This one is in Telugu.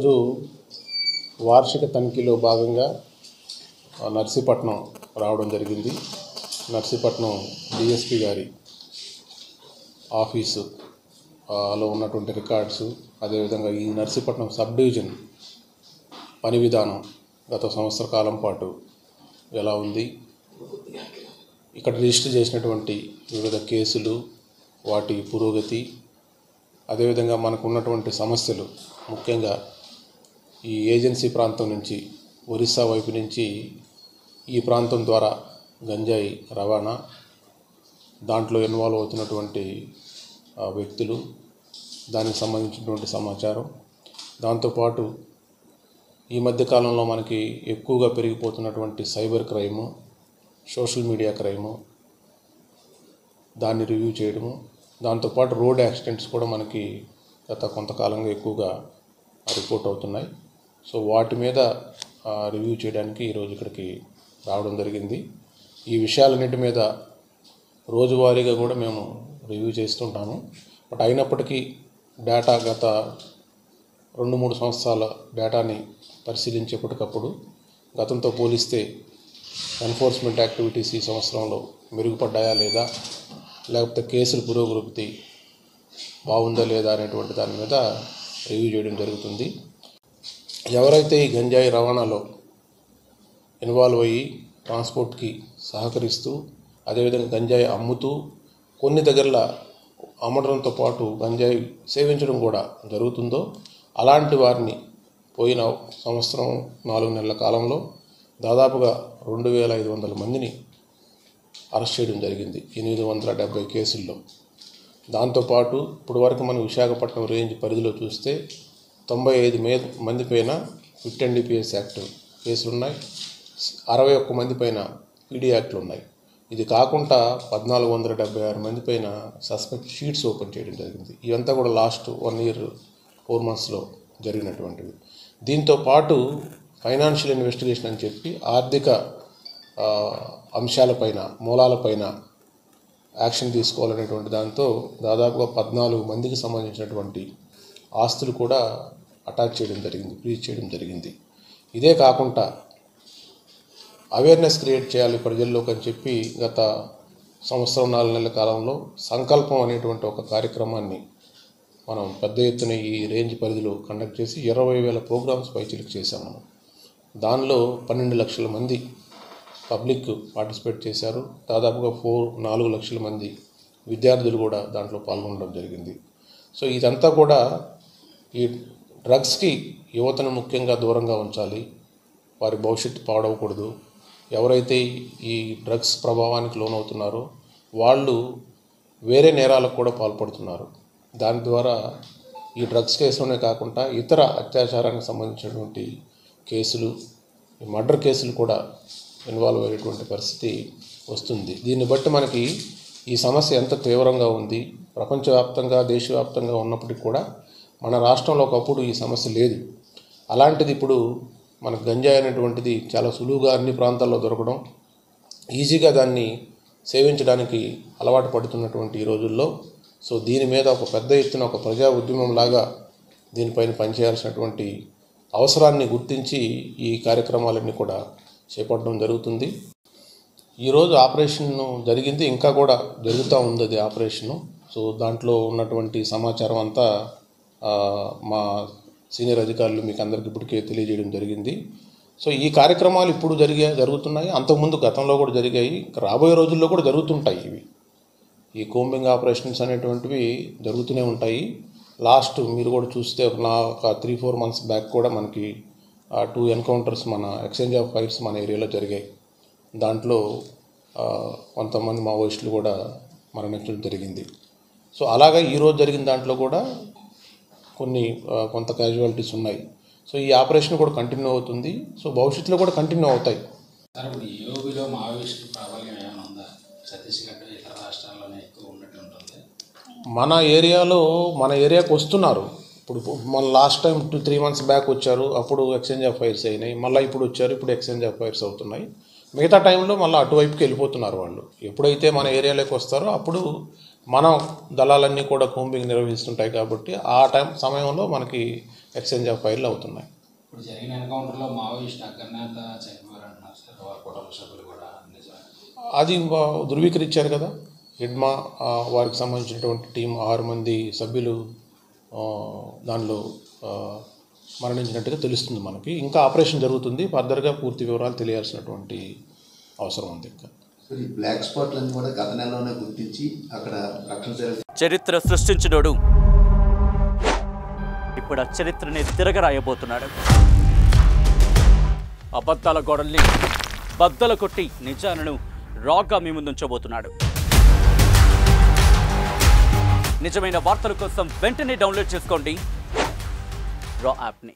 ఈరోజు వార్షిక తనిఖీలో భాగంగా నర్సీపట్నం రావడం జరిగింది. నర్సీపట్నం డిఎస్పి గారి ఆఫీసులో ఉన్నటువంటి రికార్డ్స్, అదేవిధంగా ఈ నర్సీపట్నం సబ్ డివిజన్ పని విధానం గత సంవత్సర కాలం పాటు ఎలా ఉంది, ఇక్కడ రిజిస్టర్ చేసినటువంటి వివిధ కేసులు, వాటి పురోగతి, అదేవిధంగా మనకు ఉన్నటువంటి సమస్యలు, ముఖ్యంగా ఈ ఏజెన్సీ ప్రాంతం నుంచి ఒరిస్సా వైపు నుంచి ఈ ప్రాంతం ద్వారా గంజాయి రవాణా, దాంట్లో ఇన్వాల్వ్ అవుతున్నటువంటి వ్యక్తులు, దానికి సంబంధించినటువంటి సమాచారం, దాంతోపాటు ఈ మధ్యకాలంలో మనకి ఎక్కువగా పెరిగిపోతున్నటువంటి cyber crime, social media crime, దాన్ని రివ్యూ చేయడము, దాంతోపాటు రోడ్ యాక్సిడెంట్స్ కూడా మనకి గత కొంతకాలంగా ఎక్కువగా రిపోర్ట్ అవుతున్నాయి. సో వాటి మీద రివ్యూ చేయడానికి ఈరోజు ఇక్కడికి రావడం జరిగింది. ఈ విషయాలన్నిటి మీద రోజువారీగా కూడా మేము రివ్యూ చేస్తుంటాము. బట్ అయినప్పటికీ డేటా గత 2-3 సంవత్సరాల డేటాని పరిశీలించేప్పటికప్పుడు గతంతో పోలిస్తే ఎన్ఫోర్స్మెంట్ యాక్టివిటీస్ ఈ సంవత్సరంలో మెరుగుపడ్డాయా లేదా, లేకపోతే కేసుల పురోగతి బాగుందా లేదా అనేటువంటి దాని మీద రివ్యూ చేయడం జరుగుతుంది. ఎవరైతే ఈ గంజాయి రవాణాలో ఇన్వాల్వ్ అయ్యి ట్రాన్స్పోర్ట్కి సహకరిస్తూ, అదేవిధంగా గంజాయి అమ్ముతూ, కొన్ని దగ్గరలో అమ్మడంతో పాటు గంజాయి సేవించడం కూడా జరుగుతుందో అలాంటి వారిని పోయిన సంవత్సరం 4 నెలల కాలంలో దాదాపుగా 2500 మందిని అరెస్ట్ చేయడం జరిగింది 870 కేసుల్లో. దాంతోపాటు ఇప్పుడు వరకు మనం విశాఖపట్నం రేంజ్ పరిధిలో చూస్తే 95 మంది పైన ఫిట్ అండ్ డిపిఎస్ యాక్ట్ కేసులు ఉన్నాయి, 61 మంది పైన పీడీ యాక్ట్లు ఉన్నాయి. ఇది కాకుండా 1476 మంది పైన సస్పెక్ట్ షీట్స్ ఓపెన్ చేయడం జరిగింది. ఇవంతా కూడా లాస్ట్ 1 year 4 monthsలో జరిగినటువంటివి. దీంతో పాటు ఫైనాన్షియల్ ఇన్వెస్టిగేషన్ అని చెప్పి ఆర్థిక అంశాలపైన, మూలాలపైన యాక్షన్ తీసుకోవాలనేటువంటి దాంతో దాదాపుగా 14 మందికి సంబంధించినటువంటి ఆస్తులు కూడా అటాచ్ చేయడం జరిగింది, ఫ్రీజ్ చేయడం జరిగింది. ఇదే కాకుండా అవేర్నెస్ క్రియేట్ చేయాలి ప్రజల్లోకి అని చెప్పి గత సంవత్సరం 4 నెలల కాలంలో సంకల్పం అనేటువంటి ఒక కార్యక్రమాన్ని మనం పెద్ద ఎత్తున ఈ రేంజ్ పరిధిలో కండక్ట్ చేసి 20,000 ప్రోగ్రామ్స్ పైచిలుకు చేశాము. దానిలో 12 లక్షల మంది పబ్లిక్ పార్టిసిపేట్ చేశారు. దాదాపుగా 4 లక్షల మంది విద్యార్థులు కూడా దాంట్లో పాల్గొనడం జరిగింది. సో ఇదంతా కూడా ఈ డ్రగ్స్కి యువతను ముఖ్యంగా దూరంగా ఉంచాలి, వారి భవిష్యత్తు పాడవకూడదు. ఎవరైతే ఈ డ్రగ్స్ ప్రభావానికి లోనవుతున్నారో వాళ్ళు వేరే నేరాలకు కూడా పాల్పడుతున్నారు. దాని ద్వారా ఈ డ్రగ్స్ కేసులోనే కాకుండా ఇతర అత్యాచారానికి సంబంధించినటువంటి కేసులు, మర్డర్ కేసులు కూడా ఇన్వాల్వ్ అయ్యేటువంటి పరిస్థితి వస్తుంది. దీన్ని బట్టి మనకి ఈ సమస్య ఎంత తీవ్రంగా ఉంది, ప్రపంచవ్యాప్తంగా దేశవ్యాప్తంగా ఉన్నప్పటికీ కూడా మన రాష్ట్రంలో ఒకప్పుడు ఈ సమస్య లేదు. అలాంటిది ఇప్పుడు మనకు గంజాయి అనేటువంటిది చాలా సులువుగా అన్ని ప్రాంతాల్లో దొరకడం, ఈజీగా దాన్ని సేవించడానికి అలవాటు పడుతున్నటువంటి ఈ రోజుల్లో సో దీని మీద ఒక పెద్ద ఎత్తున ఒక ప్రజా ఉద్యమంలాగా దీనిపైన పనిచేయాల్సినటువంటి అవసరాన్ని గుర్తించి ఈ కార్యక్రమాలన్నీ కూడా చేపట్టడం జరుగుతుంది. ఈరోజు ఆపరేషన్ జరిగింది, ఇంకా కూడా జరుగుతూ ఉంది అది ఆపరేషను. సో దాంట్లో ఉన్నటువంటి సమాచారం అంతా మా సీనియర్ అధికారులు మీకు అందరికి ఇప్పటికే తెలియజేయడం జరిగింది. సో ఈ కార్యక్రమాలు ఇప్పుడు జరుగుతున్నాయి, అంతకుముందు గతంలో కూడా జరిగాయి, రాబోయే రోజుల్లో కూడా జరుగుతుంటాయి. ఈ కోంబింగ్ ఆపరేషన్స్ అనేటువంటివి జరుగుతూనే ఉంటాయి. లాస్ట్ మీరు కూడా చూస్తే ఒక 3-4 months బ్యాక్ కూడా మనకి 2 ఎన్కౌంటర్స్ మన ఎక్స్చేంజ్ ఆఫ్ ఫైర్స్ మన ఏరియాలో జరిగాయి. దాంట్లో కొంతమంది మావోయిస్టులు కూడా మరణించడం జరిగింది. సో అలాగే ఈరోజు జరిగిన దాంట్లో కూడా కొంత క్యాజువాలిటీస్ ఉన్నాయి. సో ఈ ఆపరేషన్ కూడా కంటిన్యూ అవుతుంది. సో భవిష్యత్తులో కూడా కంటిన్యూ అవుతాయి. యోగిలో మావోయిస్టు ప్రాబల్యం ఏమైనా ఉందా? ఛత్తీస్గఢ్ ఇతర రాష్ట్రాల్లోనే ఎక్కువ ఉన్నట్టు ఉంటుంది. మన ఏరియాకు వస్తున్నారు. ఇప్పుడు మన లాస్ట్ టైం 2-3 months బ్యాక్ వచ్చారు, అప్పుడు ఎక్స్చేంజ్ ఆఫ్ ఫైర్స్ అయినాయి. మళ్ళీ ఇప్పుడు వచ్చారు, ఇప్పుడు ఎక్స్చేంజ్ ఆఫ్ ఫైర్స్ అవుతున్నాయి. మిగతా టైంలో మళ్ళీ అటువైపుకి వెళ్ళిపోతున్నారు వాళ్ళు. ఎప్పుడైతే మన ఏరియాలోకి వస్తారో అప్పుడు మనం దళాలన్నీ కూడా కూంబింగ్ నిర్వహిస్తుంటాయి కాబట్టి ఆ సమయంలో మనకి ఎక్స్చేంజ్ ఆఫ్ ఫైర్లు అవుతున్నాయి. ఇప్పుడు జరిగిన ఎన్కౌంటర్లో మావోయిస్ట్ అగ్రనేత చనిపోయారు అంటున్నారు సార్, వారి కుటుంబ సభ్యులు కూడా నిజమే? అది ధృవీకరించారు కదా. హిడ్మా వారికి సంబంధించినటువంటి టీం 6 మంది సభ్యులు దానిలో మరణించినట్టుగా తెలుస్తుంది మనకి. ఇంకా ఆపరేషన్ జరుగుతుంది, ఫర్దర్గా పూర్తి వివరాలు తెలియాల్సినటువంటి అవసరం ఉంది. ఇంకా ఈ బ్లాక్ స్పాట్లను కూడా గత నెలలోనే గుర్తించి అక్కడ రక్షణ చరిత్ర సృష్టించినోడు ఇప్పుడు ఆ చరిత్రని తిరగరాయబోతున్నాడు. అబద్ధాల గోడల్ని బద్దలు కొట్టి నిజాలను రాగా మీ ముందుంచబోతున్నాడు. నిజమైన వార్తల కోసం వెంటనే డౌన్లోడ్ చేసుకోండి రా యాప్ని.